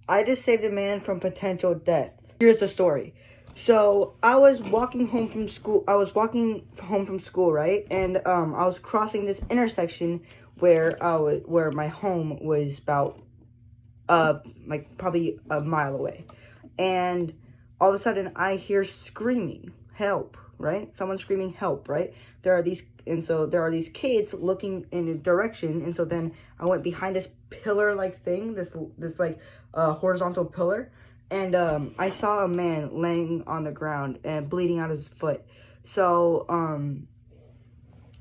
I just saved a man from potential death. Here's the story. So I was walking home from school. Right? And I was crossing this intersection where where my home was about like probably a mile away. And all of a sudden I hear screaming, help, right? Someone screaming help, right? There are these kids looking in a direction, and so then I went behind this pillar like thing, this like horizontal pillar, and I saw a man laying on the ground and bleeding out his foot. So and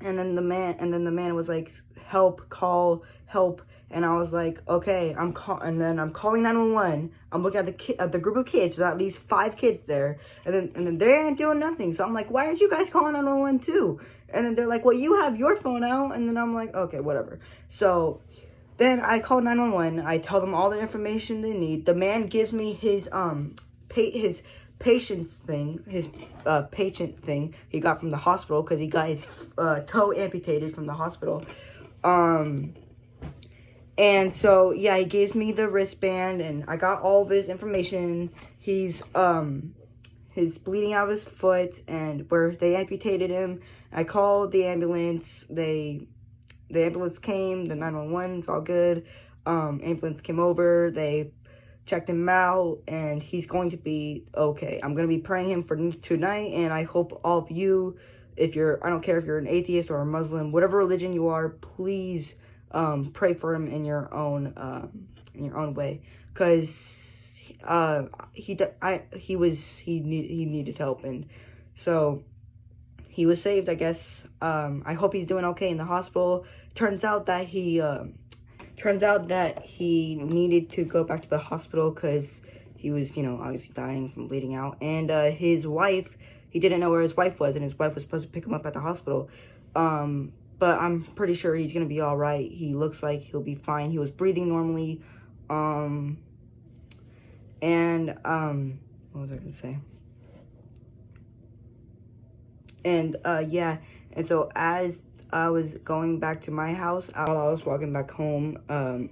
then the man was like, help, call help. And I was like, okay, I'm calling 911. I'm looking at the group of kids. There's at least 5 kids there, and then they ain't doing nothing. So I'm like, why aren't you guys calling 911 too? And then they're like, well, you have your phone out. And then I'm like, okay, whatever. So then I call 911. I tell them all the information they need. The man gives me his patient thing he got from the hospital, because he got his toe amputated from the hospital. And so, yeah, he gives me the wristband, and I got all of his information. He's bleeding out of his foot, and where they amputated him. I called the ambulance. The ambulance came, the 911, it's all good. Ambulance came over, they checked him out, and he's going to be okay. I'm going to be praying him for tonight, and I hope all of you, I don't care if you're an atheist or a Muslim, whatever religion you are, please pray for him in your own way, because he needed help, and so he was saved, I guess. I hope he's doing okay in the hospital. Turns out that he needed to go back to the hospital because he was, obviously dying from bleeding out. And his wife, he didn't know where his wife was, and his wife was supposed to pick him up at the hospital. But I'm pretty sure he's gonna be all right. He looks like he'll be fine. He was breathing normally. What was I gonna say? And yeah, and so as I was going back to my house, while I was walking back home,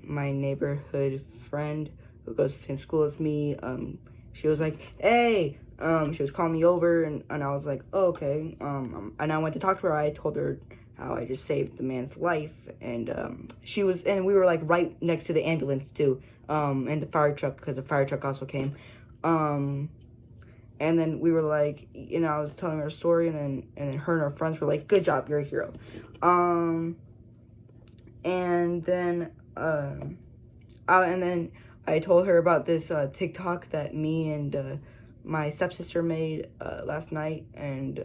my neighborhood friend who goes to the same school as me, she was like, hey, she was calling me over, and I was like, oh, okay, and I went to talk to her. I told her how I just saved the man's life, and we were like right next to the ambulance too, and the fire truck, because the fire truck also came, and then we were like, I was telling her a story, and then her and her friends were like, good job, you're a hero. And then I told her about this TikTok that me and my stepsister made last night, and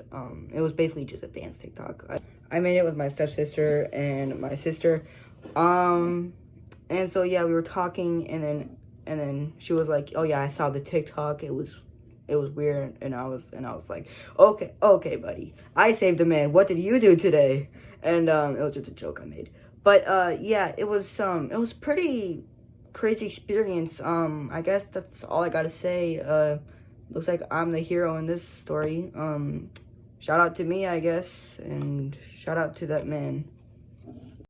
it was basically just a dance TikTok. I made it with my stepsister and my sister, and so yeah, we were talking, and then she was like, oh yeah, I saw the TikTok, it was weird, and I was like, okay buddy, I saved a man, what did you do today? And it was just a joke I made. But yeah, it was pretty crazy experience. I guess that's all I gotta say. Looks like I'm the hero in this story. Shout out to me, I guess, and shout out to that man.